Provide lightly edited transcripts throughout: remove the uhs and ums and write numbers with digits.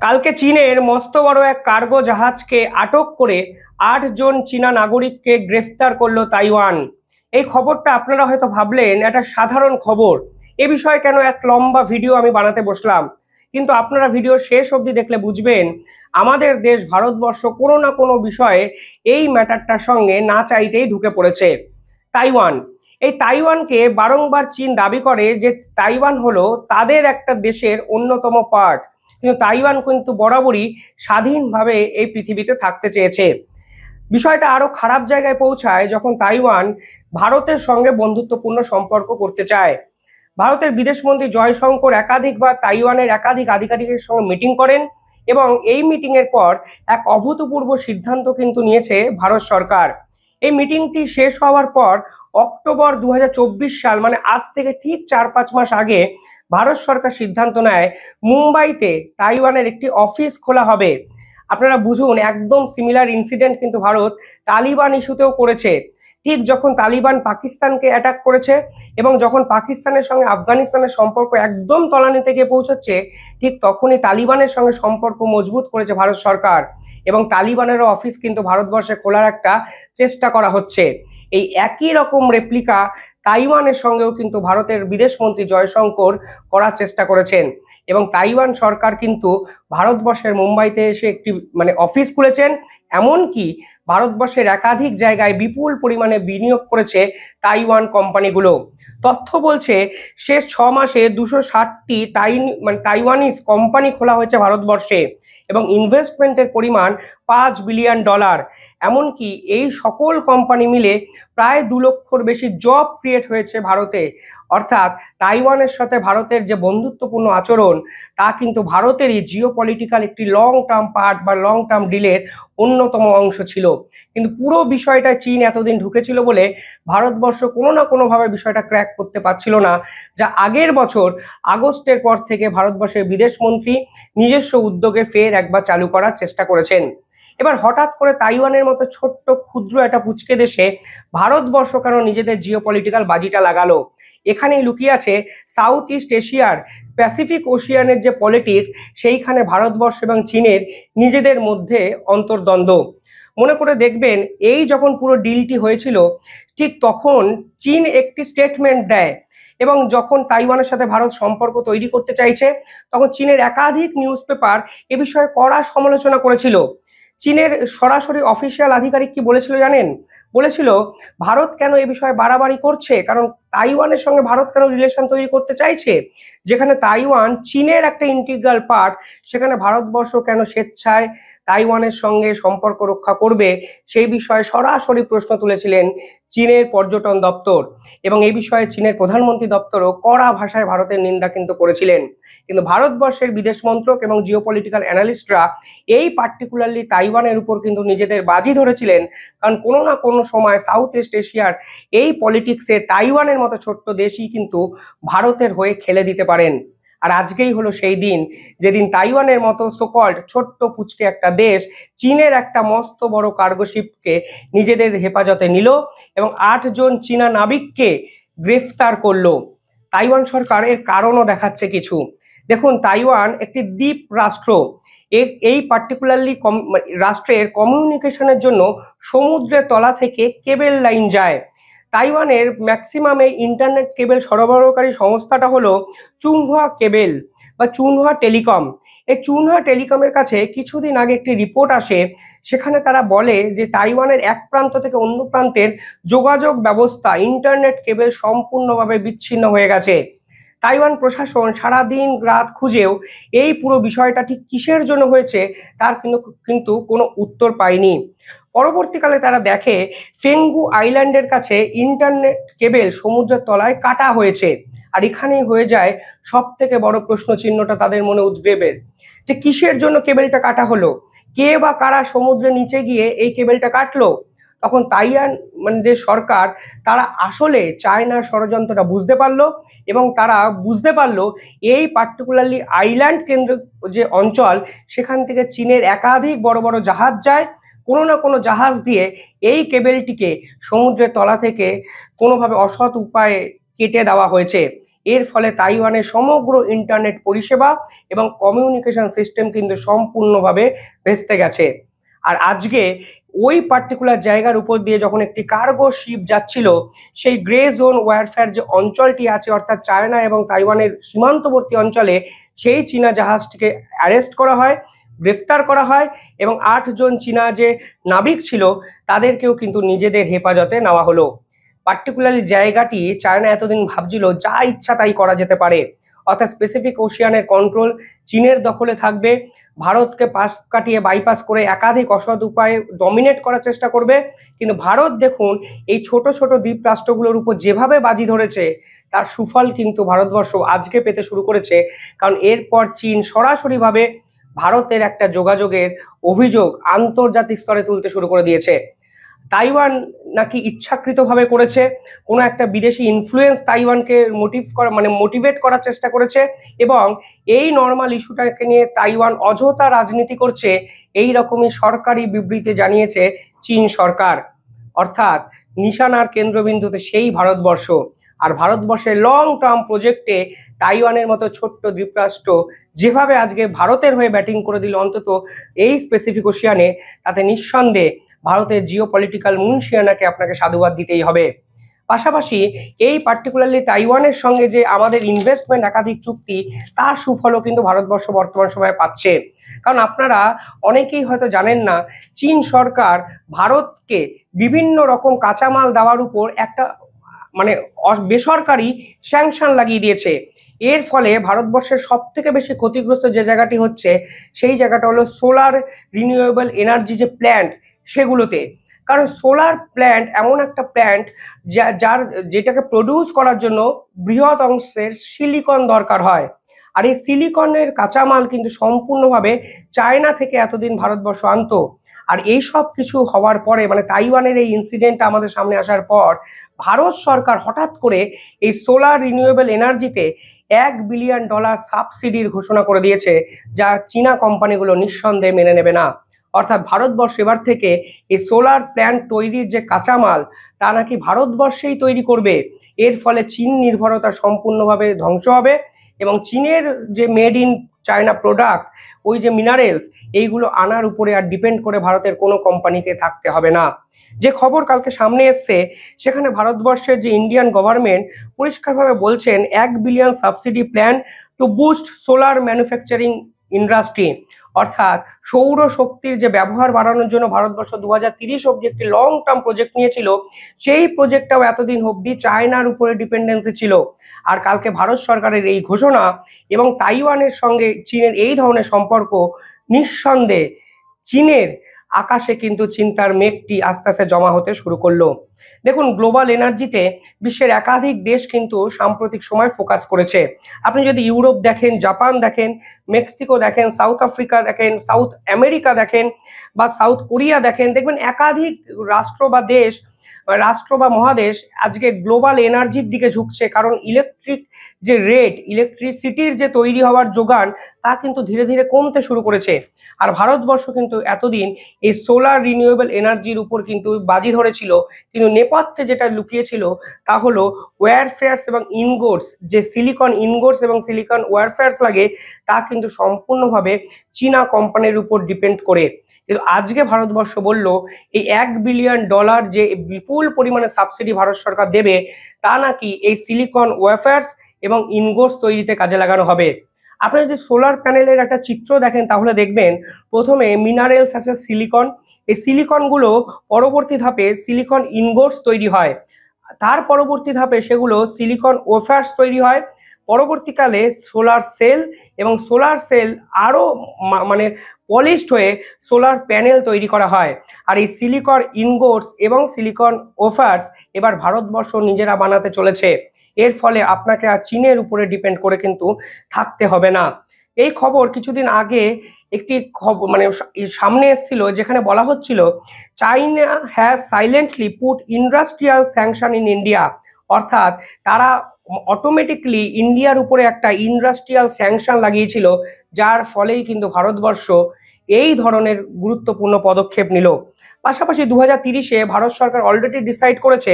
কালকে চীনের মস্ত বড় এক কার্গো জাহাজকে আটক করে 8 জন চীনা নাগরিককে গ্রেফতার করলো তাইওয়ান। এই খবরটা আপনারা হয়তো ভাবলেন একটা সাধারণ খবর, এ বিষয়ে কেন এক লম্বা ভিডিও আমি বানাতে বসলাম। কিন্তু আপনারা ভিডিও শেষ অবধি দেখলে বুঝবেন আমাদের দেশ ভারতবর্ষ কোনো না কোনো বিষয়ে এই ম্যাটারটার সঙ্গে না চাইতেই ঢুকে পড়েছে। তাইওয়ান, এই তাইওয়ানকে বারংবার চীন দাবি করে যে তাইওয়ান হলো তাদের একটা দেশের অন্যতম পার্ট, কিন্তু তাইওয়ান কিন্তু বরাবরই স্বাধীনভাবে এই পৃথিবীতে থাকতে চেয়েছে। বিষয়টা আরো খারাপ জায়গায় পৌঁছায় যখন তাইওয়ান ভারতের সঙ্গে বন্ধুত্বপূর্ণ সম্পর্ক করতে চায়। ভারতের বিদেশমন্ত্রী জয়শঙ্কর একাধিকবার তাইওয়ানের একাধিক আধিকারিকের সঙ্গে মিটিং করেন এবং এই মিটিং এর পর এক অভূতপূর্ব সিদ্ধান্ত কিন্তু নিয়েছে ভারত সরকার। এই মিটিংটি শেষ হওয়ার পর অক্টোবর 2024 সাল, মানে আজ থেকে ঠিক 4-5 মাস আগে ভারত সরকার সিদ্ধান্ত নেয় মুম্বাইতে তাইওয়ানের একটি অফিস খোলা হবে। আপনারা বুঝুন, একদম সিমিলার ইনসিডেন্ট কিন্তু ভারত তালিবান ইস্যুতেও করেছে। ঠিক যখন তালিবান পাকিস্তানকে অ্যাটাক করেছে এবং যখন পাকিস্তানের সঙ্গে আফগানিস্তানের সম্পর্ক একদম তলানিতে গিয়ে পৌঁছচ্ছে, ঠিক তখনই তালিবানের সঙ্গে সম্পর্ক মজবুত করেছে ভারত সরকার এবং তালিবানেরও অফিস কিন্তু ভারতবর্ষে খোলার একটা চেষ্টা করা হচ্ছে। এই একই রকম রেপ্লিকা তাইওয়ানের সঙ্গেও কিন্তু ভারতের বিদেশমন্ত্রী জয়শঙ্কর করার চেষ্টা করেছেন এবং তাইওয়ান সরকার কিন্তু ভারতবর্ষের মুম্বাইতে এসে একটি অফিস খুলেছেন। এমনকি ভারতবর্ষের একাধিক জায়গায় বিপুল পরিমাণে বিনিয়োগ করেছে তাইওয়ান কোম্পানিগুলো। তথ্য বলছে শেষ 6 মাসে 260টি তাইওয়ানিজ কোম্পানি খোলা হয়েছে ভারতবর্ষে এবং ইনভেস্টমেন্টের পরিমাণ $5 বিলিয়ন। এমনকি এই সকল কোম্পানি মিলে প্রায় 2 লক্ষর বেশি জব ক্রিয়েট হয়েছে ভারতে। অর্থাৎ তাইওয়ানের সাথে ভারতের যে বন্ধুত্বপূর্ণ আচরণ, তা কিন্তু ভারতেরই জিওপলিটিক্যাল একটি লং টার্ম পার্ট বা লং টার্ম ডিলের অন্যতম অংশ ছিল। কিন্তু পুরো বিষয়টা চীন এতদিন ঢুকেছিল বলে ভারতবর্ষ কোনো না কোনোভাবে বিষয়টা ক্র্যাক করতে পারছিল না, যা আগের বছর আগস্টের পর থেকে ভারতবর্ষের বিদেশমন্ত্রী নিজস্ব উদ্যোগে ফের একবার চালু করার চেষ্টা করেছেন। এবার হঠাৎ করে তাইওয়ানের মতো ছোট্ট ক্ষুদ্র একটা পুচকে দেশে ভারতবর্ষ কেন নিজেদের জিওপলিটিক্যাল বাজিটা লাগালো? এখানেই লুকিয়ে আছে সাউথ ইস্ট এশিয়ার প্যাসিফিক ওশিয়ানের যে পলিটিক্স, সেইখানে ভারতবর্ষ এবং চীনের নিজেদের মধ্যে অন্তর্দ্বন্দ্ব। মনে করে দেখবেন, এই যখন পুরো ডিলটি হয়েছিল ঠিক তখন চীন একটি স্টেটমেন্ট দেয় এবং যখন তাইওয়ানের সাথে ভারত সম্পর্ক তৈরি করতে চাইছে তখন চীনের একাধিক নিউজ পেপার এ বিষয়ে কড়া সমালোচনা করেছিল। চীনের সরাসরি অফিসিয়াল আধিকারিক কি বলেছিল জানেন? বলেছিল ভারত কেন এ বিষয়ে বাড়াবাড়ি করছে, কারণ তাইওয়ানের সঙ্গে ভারত কেন রিলেশন তৈরি করতে চাইছে, যেখানে তাইওয়ান চীনের একটা ইন্টিগ্রাল পার্ট, সেখানে ভারতবর্ষ কেন স্বেচ্ছায় তাইওয়ানের সঙ্গে সম্পর্ক রক্ষা করবে, সেই বিষয়ে সরাসরি প্রশ্ন তুলেছিলেন চীনের পর্যটন দপ্তর এবং এই বিষয়ে চীনের প্রধানমন্ত্রী দপ্তরও কড়া ভাষায় ভারতের নিন্দা কিন্তু করেছিলেন। কিন্তু ভারতবর্ষের বিদেশ মন্ত্রক এবং জিওপলিটিক্যাল অ্যানালিস্টরা এই পার্টিকুলারলি তাইওয়ানের উপর কিন্তু নিজেদের বাজি ধরেছিলেন, কারণ কোনো না কোনো সময় সাউথ ইস্ট এশিয়ার এই পলিটিক্সে তাইওয়ানের মতো ছোট্ট দেশই কিন্তু ভারতের হয়ে খেলে দিতে পারেন। আর আজকেই হলো সেই দিন যেদিন তাইওয়ানের মতো সোকল্ড ছোট্ট পুচকে একটা দেশ চীনের একটা মস্ত বড় কার্গো শিপকে নিজেদের হেফাজতে নিল এবং 8 জন চীনা নাবিককে গ্রেফতার করলো। তাইওয়ান সরকার এর কারণও দেখাচ্ছে কিছু। দেখুন, তাইওয়ান একটি দ্বীপ রাষ্ট্র। এই পার্টিকুলারলি রাষ্ট্রের কমিউনিকেশনের জন্য সমুদ্রের তলা থেকে কেবল লাইন যায়। তাইওয়ানের ম্যাক্সিমামে ইন্টারনেট কেবল সরবরাহকারী সংস্থাটা হলো চুংহুয়া কেবল বা চুংহুয়া টেলিকম। এই চুংহুয়া টেলিকমের কাছে কিছুদিন আগে একটি রিপোর্ট আসে, সেখানে তারা বলে যে তাইওয়ানের এক প্রান্ত থেকে অন্য প্রান্তের যোগাযোগ ব্যবস্থা ইন্টারনেট কেবল সম্পূর্ণভাবে বিচ্ছিন্ন হয়ে গেছে। তাইওয়ান প্রশাসন সারাদিন রাত খুঁজেও এই পুরো বিষয়টা ঠিক কিসের জন্য হয়েছে তার কিন্তু কোনো উত্তর পায়নি। পরবর্তীকালে তারা দেখে ফেঙ্গু আইল্যান্ডের কাছে ইন্টারনেট কেবল সমুদ্রের তলায় কাটা হয়েছে। আর এখানেই হয়ে যায় সব থেকে বড় প্রশ্ন চিহ্নটা তাদের মনে উদ্বেগের, যে কিসের জন্য কেবলটা কাটা হলো, কে বা কারা সমুদ্রের নিচে গিয়ে এই কেবলটা কাটলো। তখন তাইওয়ান যে সরকার, তারা আসলে চায়নার ষড়যন্ত্রটা বুঝতে পারলো এবং তারা বুঝতে পারলো এই পার্টিকুলারলি আইল্যান্ড কেন্দ্র যে অঞ্চল, সেখান থেকে চীনের একাধিক বড় বড় জাহাজ যায়। কোনো না কোনো জাহাজ দিয়ে এই কেবলটিকে সমুদ্রের তলা থেকে কোনোভাবে অসৎ উপায়ে কেটে দেওয়া হয়েছে এর ফলে তাইওয়ানের সমগ্র ইন্টারনেট পরিষেবা এবং কমিউনিকেশন সিস্টেম কিন্তু সম্পূর্ণভাবে ভেস্তে গেছে। আর আজকে ওই পার্টিকুলার জায়গার উপর দিয়ে যখন একটি কার্গো শিপ যাচ্ছিল, সেই গ্রে জোন ওয়ারফেয়ার যে অঞ্চলটি আছে অর্থাৎ চায়না এবং তাইওয়ানের সীমান্তবর্তী অঞ্চলে, সেই চীনা জাহাজটিকে অ্যারেস্ট করা হয়, গ্রেফতার করা হয় এবং 8 জন চীনা যে নাবিক ছিল তাদেরকেও কিন্তু নিজেদের হেফাজতে নেওয়া হলো। পার্টিকুলারলি জায়গাটি চায়না এতদিন ভাবছিল যা ইচ্ছা তাই করা যেতে পারে, অর্থাৎ স্পেসিফিক ওশিয়ানের কন্ট্রোল চীনের দখলে থাকবে, ভারতকে পাশ কাটিয়ে বাইপাস করে একাধিক অসৎ উপায়ে ডমিনেট করার চেষ্টা করবে। কিন্তু ভারত দেখুন এই ছোট ছোট দ্বীপ রাষ্ট্রগুলোর উপর যেভাবে বাজি ধরেছে, তার সুফল কিন্তু ভারতবর্ষ আজকে পেতে শুরু করেছে। কারণ এরপর চীন সরাসরিভাবে ভারতের একটা যোগাযোগের অভিযোগ আন্তর্জাতিক স্তরে তুলতে শুরু করে দিয়েছে। তাইওয়ান নাকি ইচ্ছাকৃতভাবে করেছে, কোনো একটা বিদেশি ইনফ্লুয়েন্স তাইওয়ানকে মোটিভেট করার চেষ্টা করেছে এবং এই নর্মাল ইস্যুটাকে নিয়ে তাইওয়ান অযথা রাজনীতি করছে, এই রকমই সরকারি বিবৃতি জানিয়েছে চীন সরকার। অর্থাৎ নিশানার কেন্দ্রবিন্দুতে সেই ভারতবর্ষ। আর ভারতবর্ষের লং টার্ম প্রজেক্টে তাইওয়ানের মতো ছোট্ট দ্বীপরাষ্ট্র যেভাবে আজকে ভারতের হয়ে ব্যাটিং করে দিল অন্তত এই স্পেসিফিক ওশিয়ানে, তাতে নিঃসন্দেহে ভারতের জিওপলিটিক্যাল মুনশিয়ানাকে আপনাকে সাধুবাদ দিতেই হবে। পাশাপাশি এই পার্টিকুলারলি তাইওয়ানের সঙ্গে যে আমাদের ইনভেস্টমেন্ট একাধিক চুক্তি, তার সুফলও কিন্তু ভারতবর্ষ বর্তমান সময়ে পাচ্ছে। কারণ আপনারা অনেকেই হয়তো জানেন না, চীন সরকার ভারতকে বিভিন্ন রকম কাঁচামাল দেওয়ার উপর একটা বেসরকারি স্যাংশন লাগিয়ে দিয়েছে। এর ফলে ভারতবর্ষের সব থেকে বেশি ক্ষতিগ্রস্ত যে জায়গাটি হচ্ছে, সেই জায়গাটা হলো সোলার রিনিউয়েবল এনার্জি যে প্ল্যান্ট সেগুলোতে। কারণ সোলার প্ল্যান্ট এমন একটা প্ল্যান্ট যেটাকে প্রডিউস করার জন্য বৃহৎ অংশের সিলিকন দরকার হয়। আর এই সিলিকনের কাঁচামাল কিন্তু সম্পূর্ণভাবে চায়না থেকে এতদিন ভারতবর্ষ আনতো। আর এই সব কিছু হওয়ার পরে তাইওয়ানের এই ইনসিডেন্টটা আমাদের সামনে আসার পর ভারত সরকার হঠাৎ করে এই সোলার রিনিউয়েবল এনার্জিতে $1 বিলিয়ন সাবসিডির ঘোষণা করে দিয়েছে, যা চীনা কোম্পানিগুলো নিঃসন্দেহে মেনে নেবে না। অর্থাৎ ভারতবর্ষ এবার থেকে এই সোলার প্ল্যান্ট তৈরির যে কাঁচামাল, তা নাকি ভারতবর্ষেই তৈরি করবে। এর ফলে চীন নির্ভরতা সম্পূর্ণভাবে ধ্বংস হবে এবং চীনের যে মেড ইন চায়না প্রোডাক্ট, ওই যে মিনারেলস, এইগুলো আনার উপরে আর ডিপেন্ড করে ভারতের কোনো কোম্পানিকে থাকতে হবে না। যে খবর কালকে সামনে এসছে, সেখানে ভারতবর্ষের যে ইন্ডিয়ান গভর্নমেন্ট পরিষ্কারভাবে বলছেন 1 billion subsidy plan two boost solar manufacturing industry. অর্থাৎ সৌর শক্তির যে ব্যবহার বাড়ানোর জন্য ভারতবর্ষ 2030 অব্দি একটি লং টার্ম প্রজেক্ট নিয়েছিল, সেই প্রজেক্টটাও এতদিন অব্দি চায়নার উপরে ডিপেন্ডেন্সি ছিল। আর কালকে ভারত সরকারের এই ঘোষণা এবং তাইওয়ানের সঙ্গে চীনের এই ধরনের সম্পর্ক, নিঃসন্দেহে চীনের আকাশে কিন্তু চিন্তার মেঘটি আস্তে আস্তে জমা হতে শুরু করলো। দেখুন, গ্লোবাল এনার্জিতে বিশ্বের একাধিক দেশ কিন্তু সাম্প্রতিক সময় ফোকাস করেছে। আপনি যদি ইউরোপ দেখেন, জাপান দেখেন, মেক্সিকো দেখেন, সাউথ আফ্রিকা দেখেন, সাউথ আমেরিকা দেখেন বা সাউথ কোরিয়া দেখেন, দেখবেন একাধিক রাষ্ট্র বা মহাদেশ আজকে গ্লোবাল এনার্জির দিকে ঝুঁকছে। কারণ ইলেকট্রিসিটির যে তৈরি হওয়ার যোগান, তা কিন্তু ধীরে ধীরে কমতে শুরু করেছে। আর ভারতবর্ষ কিন্তু এতদিন এই সোলার রিনিউয়েবল এনার্জির উপর কিন্তু বাজি ধরেছিল, কিন্তু নেপথ্যে যেটা লুকিয়েছিল তা হলো ওয়্যারফেয়ার্স এবং ইনগোটস, যে সিলিকন ইনগোটস এবং সিলিকন ওয়্যারফেয়ার্স লাগে, তা কিন্তু সম্পূর্ণভাবে চীনা কোম্পানির উপর ডিপেন্ড করে। কিন্তু আজকে ভারতবর্ষ বলল এই $1 বিলিয়ন যে বিপুল পরিমাণে সাবসিডি ভারত সরকার দেবে, তা নাকি এই সিলিকন ওয়্যারফেয়ার্স এবং ইনগোটস তৈরিতে কাজে লাগানো হবে। আপনি যদি সোলার প্যানেলের একটা চিত্র দেখেন, তাহলে দেখবেন প্রথমে মিনারেলস আছে সিলিকন, এই সিলিকনগুলো পরবর্তী ধাপে সিলিকন ইনগোটস তৈরি হয়, তার পরবর্তী ধাপে সেগুলো সিলিকন ওয়্যারফেয়ার্স তৈরি হয়, পরবর্তীকালে সোলার সেল এবং সোলার সেল আরও পলিশড হয়ে সোলার প্যানেল তৈরি করা হয়। আর এই সিলিকন ইনগোটস এবং সিলিকন ওয়্যারফেয়ার্স এবার ভারতবর্ষ নিজেরা বানাতে চলেছে। এর ফলে আপনাকে আর চীনের উপরে ডিপেন্ড করে কিন্তু থাকতে হবে না। এই খবর কিছুদিন আগে একটি সামনে এসেছিল, যেখানে বলা হচ্ছিল China has silently put industrial sanction in India. অর্থাৎ তারা অটোমেটিকলি ইন্ডিয়ার উপরে একটা ইন্ডাস্ট্রিয়াল স্যাংশন লাগিয়েছিল, যার ফলেই কিন্তু ভারতবর্ষ এই ধরনের গুরুত্বপূর্ণ পদক্ষেপ নিল। পাশাপাশি 2030-এ ভারত সরকার অলরেডি ডিসাইড করেছে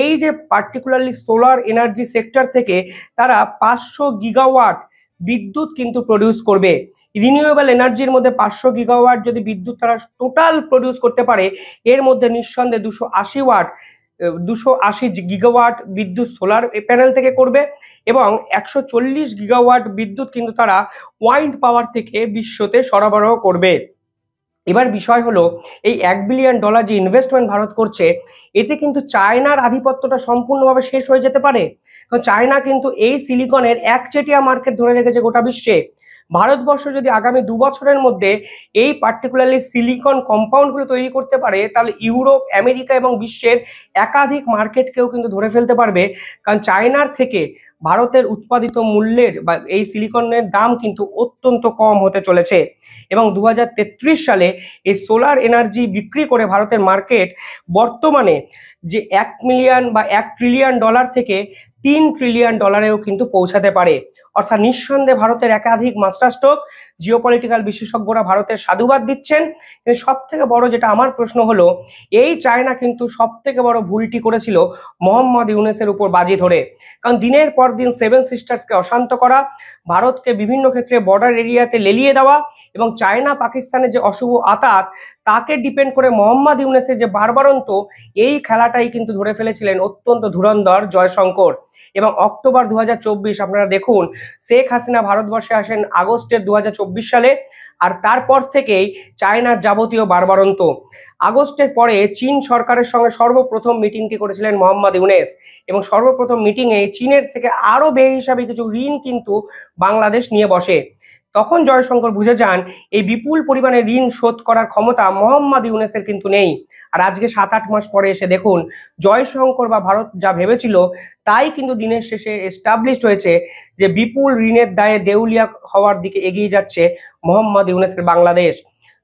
এই যে পার্টিকুলারলি সোলার এনার্জি সেক্টর থেকে তারা 500 গিগাওয়াট বিদ্যুৎ কিন্তু প্রডিউস করবে। রিনিউয়েবল এনার্জির মধ্যে 500 গিগাওয়াট যদি বিদ্যুৎ তারা টোটাল প্রডিউস করতে পারে, এর মধ্যে নিঃসন্দেহে 280 গিগাওয়াট বিদ্যুৎ সোলার প্যানেল থেকে করবে এবং 140 গিগাওয়াট বিদ্যুৎ কিন্তু তারা ওয়াইন্ড পাওয়ার থেকে বিশ্বতে সরবরাহ করবে। এবার বিষয় হলো এই $1 বিলিয়ন যে ইনভেস্টমেন্ট ভারত করছে, এতে কিন্তু চায়নার আধিপত্যটা সম্পূর্ণভাবে শেষ হয়ে যেতে পারে। কারণ চায়না কিন্তু এই সিলিকনের একচেটিয়া মার্কেট ধরে রেখেছে গোটা বিশ্বে। ভারতবর্ষ যদি আগামী 2 বছরের মধ্যে এই পার্টিকুলারলি সিলিকন কম্পাউন্ডগুলো তৈরি করতে পারে, তাহলে ইউরোপ, আমেরিকা এবং বিশ্বের একাধিক মার্কেটকেও কিন্তু ধরে ফেলতে পারবে। কারণ চায়নার থেকে ভারতের উৎপাদিত মূল্যের বা এই সিলিকনের দাম কিন্তু অত্যন্ত কম হতে চলেছে এবং 2033 সালে এই সোলার এনার্জি বিক্রি করে ভারতের মার্কেট বর্তমানে যে $1 মিলিয়ন বা $1 ট্রিলিয়ন থেকে $3 ট্রিলিয়ন কিন্তু পৌঁছাতে পারে। অর্থাৎ নিঃসন্দেহে ভারতের একাধিক মাস্টার স্ট্রোক। জিওপলিটিক্যাল বিশেষজ্ঞরা ভারতের সাধুবাদ দিচ্ছেন। কিন্তু সব থেকে বড় যেটা আমার প্রশ্ন হলো, এই চায়না কিন্তু সব থেকে বড় ভুলটি করেছিল মোহাম্মদ ইউনূসের উপর বাজি ধরে। কারণ দিনের পর দিন 7 সিস্টার্সকে অশান্ত করা, ভারতকে বিভিন্ন ক্ষেত্রে বর্ডার এরিয়াতে লেলিয়ে দেওয়া এবং চায়না পাকিস্তানের যে অশুভ আতাত তাকে ডিপেন্ড করে মোহাম্মদ ইউনূসের যে বারবারন্ত, এই খেলাটাই কিন্তু ধরে ফেলেছিলেন অত্যন্ত ধুরন্ধর জয়শঙ্কর। এবং অক্টোবর 2024 আপনারা দেখুন, শেখ হাসিনা ভারতবর্ষে আসেন আগস্টের 2024 সালে, আর তারপর থেকেই চায়নার যাবতীয় বারবারন্ত। আগস্টের পরে চীন সরকারের সঙ্গে সর্বপ্রথম মিটিংটি করেছিলেন মোহাম্মদ ইউনূস এবং সর্বপ্রথম মিটিংয়ে চীনের থেকে আরো বেহিসাবি কিছু ঋণ কিন্তু বাংলাদেশ নিয়ে বসে। তখন জয়শঙ্কর বুঝে যান এই বিপুল পরিমাণে ঋণ শোধ করার ক্ষমতা মোহাম্মদ ইউনূসের কিন্তু নেই। আর আজকে 7-8 মাস পরে এসে দেখুন, জয়শঙ্কর বা ভারত যা ভেবেছিল তাই কিন্তু দিনের শেষে এস্টাবলিশড হয়েছে যে বিপুল ঋণের দায়ে দেউলিয়া হওয়ার দিকে এগিয়ে যাচ্ছে মোহাম্মদ ইউনূসের বাংলাদেশ।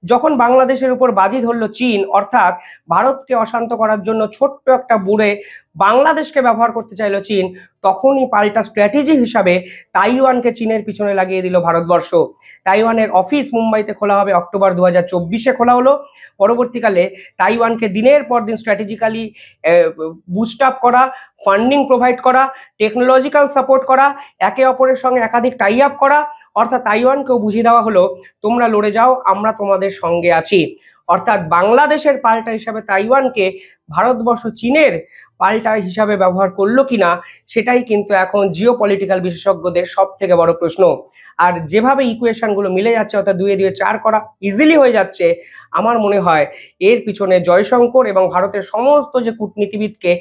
যখন বাংলাদেশের উপর বাজি ধরলো চীন, অর্থাৎ ভারতকে অশান্ত করার জন্য ছোট্ট একটা বুড়ে বাংলাদেশকে ব্যবহার করতে চাইলো চীন, তখনই পাল্টা স্ট্র্যাটেজি হিসাবে তাইওয়ানকে চীনের পিছনে লাগিয়ে দিল ভারতবর্ষ। তাইওয়ানের অফিস মুম্বাইতে খোলা হবে, অক্টোবর 2024-এ খোলা হলো। পরবর্তীকালে তাইওয়ানকে দিনের পর দিন স্ট্র্যাটেজিক্যালি বুস্ট আপ করা, ফান্ডিং প্রোভাইড করা, টেকনোলজিক্যাল সাপোর্ট করা, একে অপরের সঙ্গে একাধিক টাই আপ করা, অর্থাৎ তাইওয়ানকেও বুঝিয়ে দেওয়া হলো তোমরা লড়ে যাও, আমরা তোমাদের সঙ্গে আছি। অর্থাৎ বাংলাদেশের পাল্টা হিসাবে তাইওয়ানকে ভারতবর্ষ চীনের পাল্টা হিসাবে ব্যবহার করলো কিনা, সেটাই কিন্তু এখন জিওপলিটিক্যাল বিশেষজ্ঞদের সব থেকে বড় প্রশ্ন। আর যেভাবে ইকুয়েশনগুলো মিলে যাচ্ছে, অর্থাৎ 2 এ 2 4 করা ইজিলি হয়ে যাচ্ছে, আমার মনে হয় এর পিছনে জয়শঙ্কর এবং ভারতের সমস্ত যে কূটনীতিবিদকে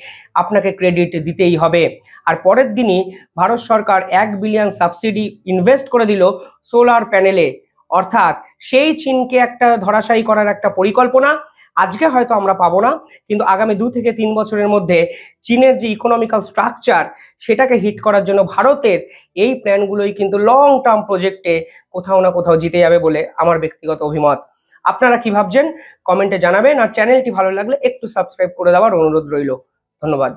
আপনাকে ক্রেডিট দিতেই হবে। আর পরের দিনই ভারত সরকার $1 বিলিয়ন সাবসিডি ইনভেস্ট করে দিল সোলার প্যানেলে। অর্থাৎ সেই চীনকে একটা ধরাশায়ী করার একটা পরিকল্পনা আজকে হয়তো আমরা পাবো না, কিন্তু আগামী 2 থেকে 3 বছরের মধ্যে চীনের যে ইকোনমিক্যাল স্ট্রাকচার সেটাকে হিট করার জন্য ভারতের এই প্ল্যানগুলোই কিন্তু লং টার্ম প্রজেক্টে কোথাও না কোথাও জিতে যাবে বলে আমার ব্যক্তিগত অভিমত। আপনারা কি ভাবছেন কমেন্টে জানাবেন, আর চ্যানেলটি ভালো লাগলে একটু সাবস্ক্রাইব করে দেওয়ার অনুরোধ রইল। ধন্যবাদ।